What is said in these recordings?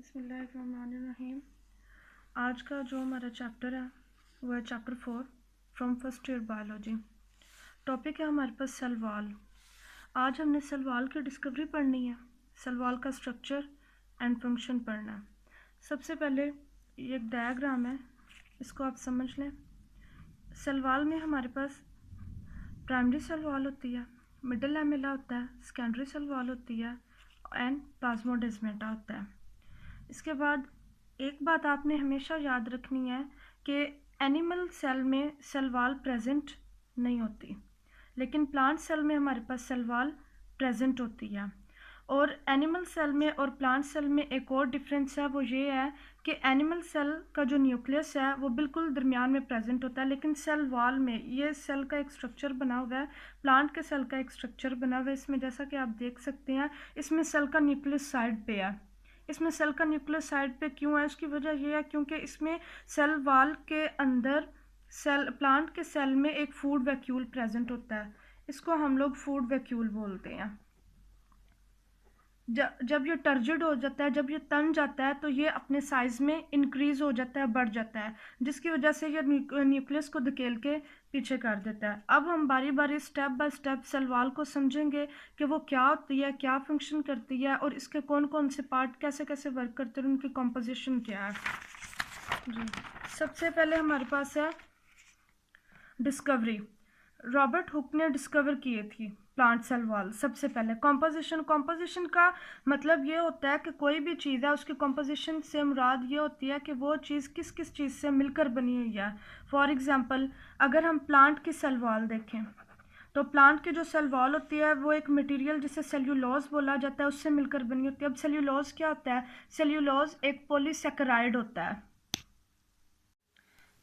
बिस्मिल्लाहिर्रहमानिर्रहीम। आज का जो हमारा चैप्टर है वो है chapter 4 from first year biology. Topic है हमारे पास सेल वॉल। आज हमने सेल वॉल की डिस्कवरी पढ़नी है, सेल वॉल का स्ट्रक्चर एंड फंक्शन पढ़ना है। सबसे पहले ये एक डायग्राम है, इसको आप समझ लें। सेल वॉल में हमारे पास प्राइमरी सेल वॉल होती है, मिडल लैमेला होता है, सेकेंडरी सेल वॉल होती है एंड प्लाज्मोडेस्माटा होता है। इसके बाद एक बात आपने हमेशा याद रखनी है कि एनिमल सेल में सेल वॉल प्रेजेंट नहीं होती, लेकिन प्लांट सेल में हमारे पास सेल वॉल प्रेजेंट होती है। और एनिमल सेल में और प्लांट सेल में एक और डिफरेंस है, वो ये है कि एनिमल सेल का जो न्यूक्लियस है वो बिल्कुल दरमियान में प्रेजेंट होता है, लेकिन सेल वॉल में ये सेल का एक स्ट्रक्चर बना हुआ है, प्लांट के सेल का एक स्ट्रक्चर बना हुआ है। इसमें जैसा कि आप देख सकते हैं, इसमें सेल का न्यूक्लियस साइड पे है। इसमें सेल का न्यूक्लियस साइड पे क्यों है? उसकी वजह यह है क्योंकि इसमें सेल वॉल के अंदर सेल प्लांट के सेल में एक फूड वैक्यूल प्रेजेंट होता है, इसको हम लोग फूड वैक्यूल बोलते हैं। जब ये टर्जिड हो जाता है, जब ये तन जाता है, तो ये अपने साइज़ में इंक्रीज़ हो जाता है, बढ़ जाता है, जिसकी वजह से ये न्यूक्लियस को धकेल के पीछे कर देता है। अब हम बारी बारी step by step cell wall को समझेंगे कि वो क्या होती है, क्या फंक्शन करती है और इसके कौन कौन से पार्ट कैसे कैसे वर्क करते हैं, उनकी कॉम्पोजिशन क्या है। जी, सबसे पहले हमारे पास है डिस्कवरी। रॉबर्ट हुक ने डिस्कवर किए थी प्लांट सेल वॉल। सबसे पहले कॉम्पोजिशन का मतलब ये होता है कि कोई भी चीज़ है उसकी कॉम्पोजिशन से मुराद ये होती है कि वो चीज़ किस किस चीज़ से मिलकर बनी हुई है। फॉर एग्जांपल, अगर हम प्लांट की सेल वॉल देखें तो प्लांट की जो सेल वॉल होती है वो एक मटेरियल जिसे सेल्यूलोज बोला जाता है उससे मिलकर बनी होती है। अब सेल्यूलोज क्या होता है? सेल्यूलोज एक पॉलीसेकेराइड होता है।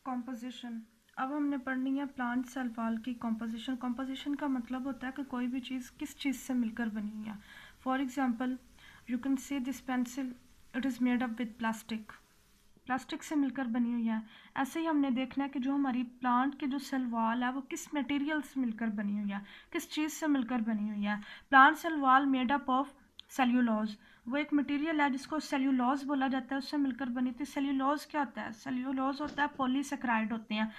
कॉम्पोजिशन, अब हमने पढ़नी है प्लांट सेल वॉल की कॉम्पोजिशन। कॉम्पोजिशन का मतलब होता है कि कोई भी चीज़ किस चीज़ से मिलकर बनी हुई है। For example, you can see this pencil, it is made up with plastic. Plastic से मिलकर बनी हुई है। ऐसे ही हमने देखना है कि जो हमारी प्लांट की जो सेल वॉल है वो किस मटेरियल से मिलकर बनी हुई है, किस चीज़ से मिलकर बनी हुई है। Plant cell wall made up of cellulose, वो एक मटेरियल है जिसको सेल्यूलोज बोला जाता है, उससे मिलकर बनी थी। सेल्यूलोज क्या होता है? सेल्यूलोज होता है पॉलीसेकेराइड होते हैं।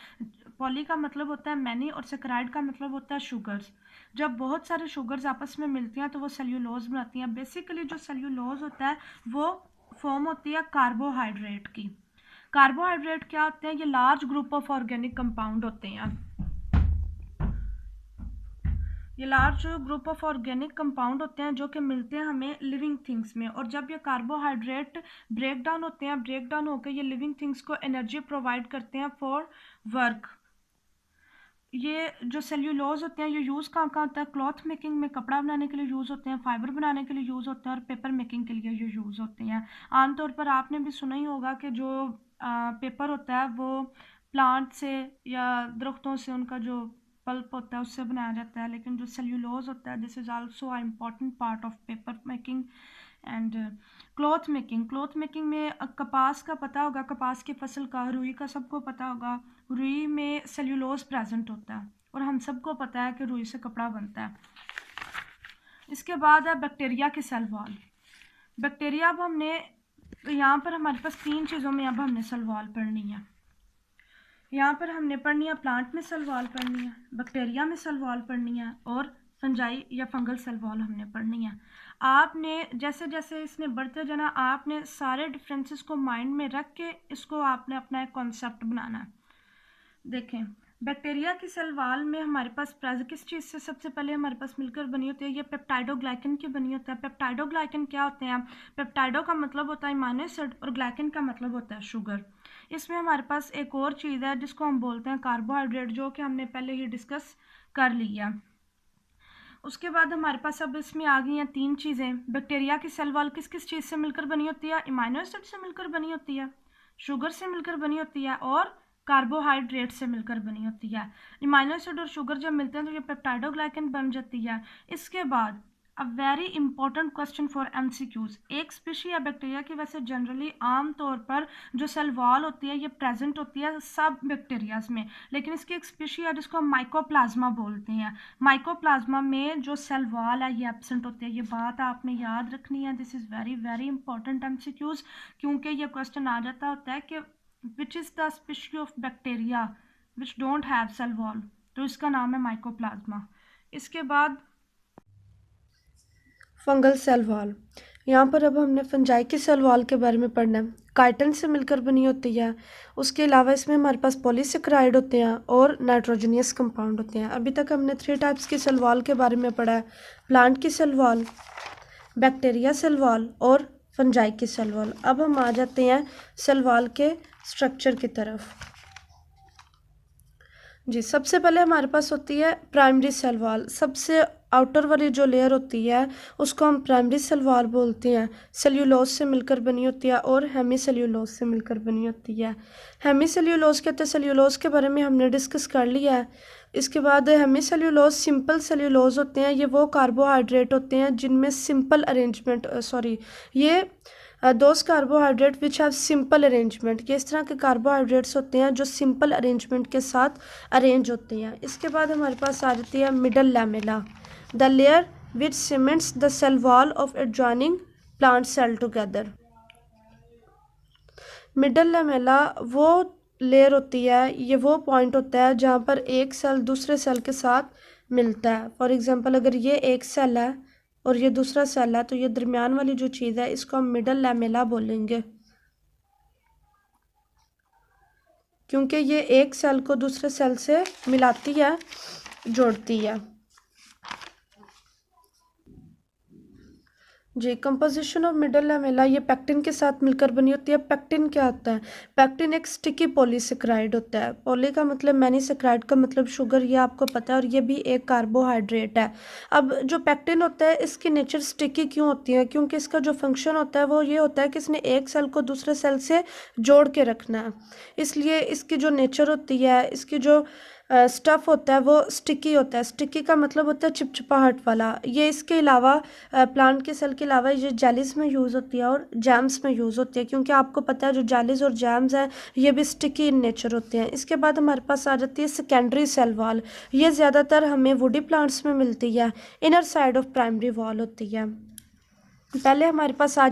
पॉली का मतलब होता है मैनी और सेकेराइड का मतलब होता है शुगर्स। जब बहुत सारे शुगर्स आपस में मिलती हैं तो वो सेल्यूलोज बनाती हैं। बेसिकली जो सेल्यूलोज होता है वो फॉर्म होती है कार्बोहाइड्रेट की। कार्बोहाइड्रेट क्या होते हैं? ये large group of organic compound होते हैं। ये large group of organic compound होते हैं जो कि मिलते हैं हमें लिविंग थिंग्स में, और जब ये कार्बोहाइड्रेट ब्रेक डाउन होते हैं, ब्रेक डाउन होकर ये लिविंग थिंग्स को एनर्जी प्रोवाइड करते हैं फॉर वर्क। ये जो सेल्यूलोज होते हैं ये यूज़ कहाँ कहाँ होता है? क्लॉथ मेकिंग में, कपड़ा बनाने के लिए यूज़ होते हैं, फाइबर बनाने के लिए यूज़ होते हैं और पेपर मेकिंग के लिए ये यूज़ होते हैं। आमतौर पर आपने भी सुना ही होगा कि जो पेपर होता है वो प्लांट से या दरख्तों से उनका जो पल्प होता है उससे बनाया जाता है, लेकिन जो सेल्यूलोज होता है this is also a important part of paper making and cloth making में कपास का पता होगा, कपास की फसल का, रुई का सबको पता होगा। रुई में सेल्यूलोज प्रेजेंट होता है और हम सबको पता है कि रुई से कपड़ा बनता है। इसके बाद है बैक्टीरिया की सेल वॉल। बैक्टीरिया, अब हमने यहाँ पर हमारे पास तीन चीज़ों में अब हमने सेल वॉल पढ़नी है। यहाँ पर हमने पढ़नी है प्लांट में सेल वॉल पढ़नी है, बैक्टीरिया में सेल वॉल पढ़नी है और फंजाई या फंगल सेल वॉल हमने पढ़नी है। आपने जैसे जैसे इसने बढ़ते जाना, आपने सारे डिफरेंसेस को माइंड में रख के इसको आपने अपना एक कॉन्सेप्ट बनाना है। देखें, बैक्टीरिया की सेल वॉल में हमारे पास किस चीज़ से सबसे पहले हमारे पास मिलकर बनी होती है? ये पेप्टाइडोग्लाइकन की बनी होता है। पेप्टाइडोग्लाइकन क्या होते हैं? पेप्टाइडो का मतलब होता है अमीनो एसिड और ग्लाइकन का मतलब होता है शुगर। इसमें हमारे पास एक और चीज़ है जिसको हम बोलते हैं कार्बोहाइड्रेट, जो कि हमने पहले ही डिस्कस कर लिया। उसके बाद हमारे पास अब इसमें आ गई हैं तीन चीज़ें। बैक्टीरिया की सेल वॉल किस किस चीज़ से मिलकर बनी होती है? अमीनो एसिड से मिलकर बनी होती है, शुगर से मिलकर बनी होती है और कार्बोहाइड्रेट से मिलकर बनी होती है। अमीनो एसिड और शुगर जब मिलते हैं तो ये पेप्टाइडोग्लाइकन बन जाती है। इसके बाद a very important question for MCQs. एक स्पीशी या बैक्टीरिया की वैसे जनरली आम तौर पर जो सेल वॉल होती है ये प्रेजेंट होती है सब बैक्टीरियाज में, लेकिन इसकी एक स्पीशी है जिसको हम माइकोप्लाज्मा बोलते हैं। माइकोप्लाज्मा में जो सेल वॉल है ये एब्सेंट होती है। ये बात आपने याद रखनी है। This is very very important MCQs, क्योंकि ये क्वेश्चन आ जाता होता है कि which is the species of bacteria which don't have cell wall, तो इसका नाम है माइकोप्लाज्मा। इसके बाद फंगल सेल वॉल। यहाँ पर अब हमने फंजाई की सेल वॉल के बारे में पढ़ना है। काइटिन से मिलकर बनी होती है। उसके अलावा इसमें हमारे पास पॉलीसेकेराइड होते हैं और नाइट्रोजनियस कंपाउंड होते हैं। अभी तक हमने 3 टाइप्स की सेल वॉल के बारे में पढ़ा है, प्लांट की cell wall, bacteria cell wall और फंजाई की सेल वॉल। अब हम आ जाते हैं सेल वॉल के स्ट्रक्चर की तरफ। जी, सबसे पहले हमारे पास होती है प्राइमरी सेल वॉल। सबसे आउटर वाली जो लेयर होती है उसको हम प्राइमरी सेल वॉल बोलते हैं। सेल्यूलोज से मिलकर बनी होती है और हेमी सेल्यूलोज से मिलकर बनी होती है। हेमी सेल्यूलोज कहते हैं, सेल्यूलोज के बारे में हमने डिस्कस कर लिया है। इसके बाद हेमी सेल्यूलोज सिंपल सेल्यूलोज होते हैं। ये वो कार्बोहाइड्रेट होते हैं जिनमें सिंपल अरेंजमेंट ये those carbohydrate which have simple arrangement. ये इस तरह के कार्बोहाइड्रेट्स होते हैं जो सिंपल अरेंजमेंट के साथ अरेंज होते हैं। इसके बाद हमारे पास आ जाती है middle lamella, the layer which cements the cell wall of adjoining plant cell together. Middle lamella वो लेयर होती है, ये वो पॉइंट होता है जहाँ पर एक सेल दूसरे सेल के साथ मिलता है। फॉर एग्जांपल अगर ये एक सेल है और ये दूसरा सेल है तो ये दरमियान वाली जो चीज़ है इसको हम मिडल लैमेला बोलेंगे, क्योंकि ये एक सेल को दूसरे सेल से मिलाती है, जोड़ती है। जी, कंपोजिशन ऑफ मिडल लैमेला ये पेक्टिन के साथ मिलकर बनी होती है। पेक्टिन क्या होता है? पेक्टिन एक स्टिकी पॉलीसेकेराइड होता है। पॉली का मतलब मैनी, सेकेराइड का मतलब शुगर, ये आपको पता है, और ये भी एक कार्बोहाइड्रेट है। अब जो पेक्टिन होता है इसकी नेचर स्टिकी क्यों होती है? क्योंकि इसका जो फंक्शन होता है वो ये होता है कि इसने एक सेल को दूसरे सेल से जोड़ के रखना है। इसलिए इसकी जो नेचर होती है, इसकी जो स्टफ़ होता है वो स्टिकी होता है। स्टिकी का मतलब होता है चिपचिपाहट वाला। ये इसके अलावा प्लांट के सेल के अलावा ये जेलीज में यूज़ होती है और जैम्स में यूज़ होती है, क्योंकि आपको पता है जो जेलीज और जैम्स हैं ये भी स्टिकी इन नेचर होते हैं। इसके बाद हमारे पास आ जाती है सेकेंडरी सेल वॉल। ये ज़्यादातर हमें वुडी प्लांट्स में मिलती है, inner side of primary wall होती है। पहले हमारे पास आ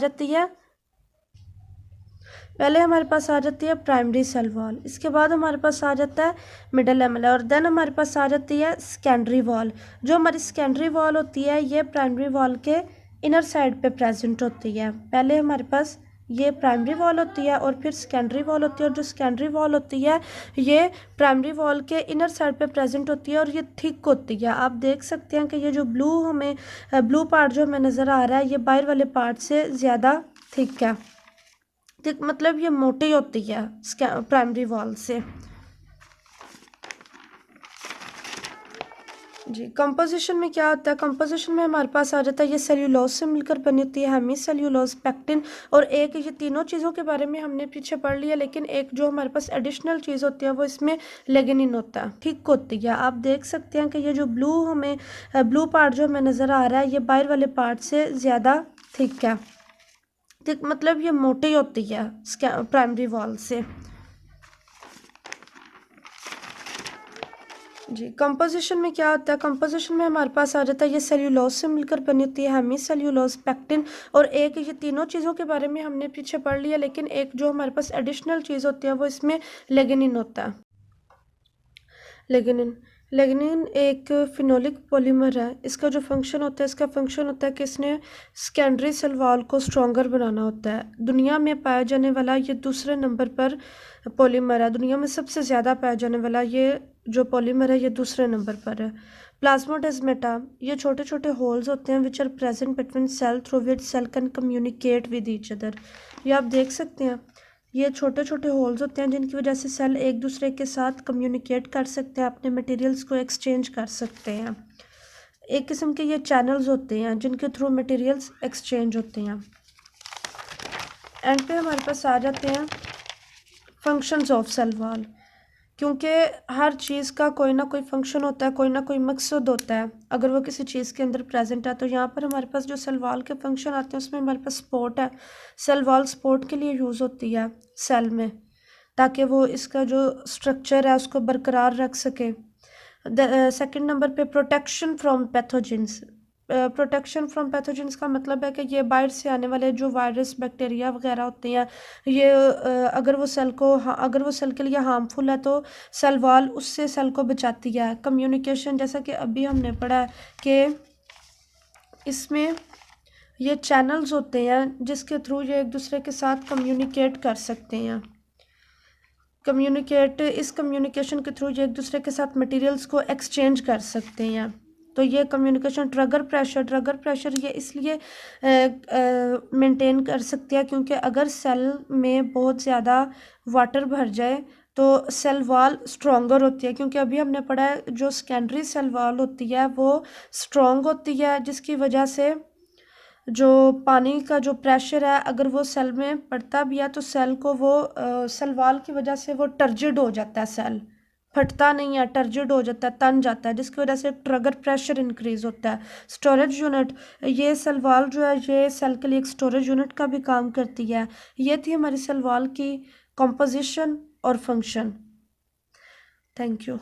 जाती है प्राइमरी सेल वॉल। इसके बाद हमारे पास आ जाता है मिडल लैमेला और देन हमारे पास आ जाती है सेकेंडरी वॉल। जो हमारी सेकेंडरी वॉल होती है ये प्राइमरी वॉल के इनर साइड पे प्रेजेंट होती है। पहले हमारे पास ये प्राइमरी वॉल होती है और फिर सेकेंडरी वॉल होती है, और जो सेकेंडरी वॉल होती है ये प्राइमरी वॉल के इनर साइड पे प्रेजेंट होती है और ये थिक होती है। आप देख सकते हैं कि ये जो ब्लू पार्ट जो हमें नज़र आ रहा है ये बाहर वाले पार्ट से ज़्यादा थिक है। मतलब ये मोटी होती है प्राइमरी वॉल से। जी, कंपोजिशन में क्या होता है? कंपोजिशन में हमारे पास आ जाता है ये सेल्यूलोज से मिलकर बनी होती है, हेमी सेल्यूलोज, पेक्टिन, और एक ये तीनों चीज़ों के बारे में हमने पीछे पढ़ लिया, लेकिन एक जो हमारे पास एडिशनल चीज़ होती है वो इसमें लिग्निन होता है, ठीक होती है। आप देख सकते हैं कि ये जो ब्लू पार्ट जो हमें नज़र आ रहा है ये बाहर वाले पार्ट से ज़्यादा थिक है। मतलब ये मोटी होती है प्राइमरी वॉल से। जी, कंपोजिशन में क्या होता है? कंपोजिशन में हमारे पास आ जाता है ये सेल्यूलोज से मिलकर बनी होती है, हेमी सेल्यूलोज, पेक्टिन, और एक ये तीनों चीज़ों के बारे में हमने पीछे पढ़ लिया, लेकिन एक जो हमारे पास एडिशनल चीज़ होती है वो इसमें लिग्निन होता है। लिग्निन एक फिनोलिक पॉलीमर है। इसका जो फंक्शन होता है कि इसने सेकेंडरी सेल वॉल को स्ट्रॉन्गर बनाना होता है। दुनिया में पाया जाने वाला ये दूसरे नंबर पर पॉलीमर है। दुनिया में सबसे ज़्यादा पाया जाने वाला ये जो पॉलीमर है ये दूसरे नंबर पर है। प्लाज्मोडेस्माटा, ये छोटे छोटे होल्स होते हैं which are present between cell through which cell can communicate with each other. ये आप देख सकते हैं, ये छोटे छोटे होल्स होते हैं जिनकी वजह से सेल एक दूसरे के साथ कम्युनिकेट कर सकते हैं, अपने मटेरियल्स को एक्सचेंज कर सकते हैं। एक किस्म के ये चैनल्स होते हैं जिनके थ्रू मटेरियल्स एक्सचेंज होते हैं। एंड पे हमारे पास आ जाते हैं फंक्शंस ऑफ सेल वॉल। क्योंकि हर चीज़ का कोई ना कोई फंक्शन होता है, कोई ना कोई मकसद होता है अगर वो किसी चीज़ के अंदर प्रेजेंट है। तो यहाँ पर हमारे पास जो सेल वॉल के फंक्शन आते हैं उसमें हमारे पास सपोर्ट है। सेल वॉल सपोर्ट के लिए यूज़ होती है सेल में, ताकि वो इसका जो स्ट्रक्चर है उसको बरकरार रख सके। सेकंड नंबर पे protection from pathogens. Protection from pathogens का मतलब है कि ये बाहर से आने वाले जो वायरस बैक्टीरिया वगैरह होते हैं, ये अगर वो सेल के लिए हार्मफुल है तो सेल वॉल उससे सेल को बचाती है। कम्युनिकेशन, जैसा कि अभी हमने पढ़ा है कि इसमें ये चैनल्स होते हैं जिसके थ्रू ये एक दूसरे के साथ कम्युनिकेट कर सकते हैं। इस कम्युनिकेशन के थ्रू ये एक दूसरे के साथ मटेरियल्स को एक्सचेंज कर सकते हैं। तो ये कम्युनिकेशन ट्रिगर प्रेशर ये इसलिए मेंटेन कर सकते हैं क्योंकि अगर सेल में बहुत ज़्यादा वाटर भर जाए तो सेल वॉल स्ट्रॉन्गर होती है, क्योंकि अभी हमने पढ़ा है जो सेकेंडरी सेल वॉल होती है वो स्ट्रॉन्ग होती है, जिसकी वजह से जो पानी का जो प्रेशर है अगर वो सेल में पड़ता भी है तो सेल को वो सेल वॉल की वजह से वो टर्जिड हो जाता है, सेल फटता नहीं है, टर्जिड हो जाता है, तन जाता है, जिसकी वजह से ट्रिगर प्रेशर इंक्रीज होता है। स्टोरेज यूनिट, ये सेल वॉल जो है ये सेल के लिए एक स्टोरेज यूनिट का भी काम करती है। ये थी हमारी सेल वॉल की कंपोजिशन और फंक्शन। Thank you.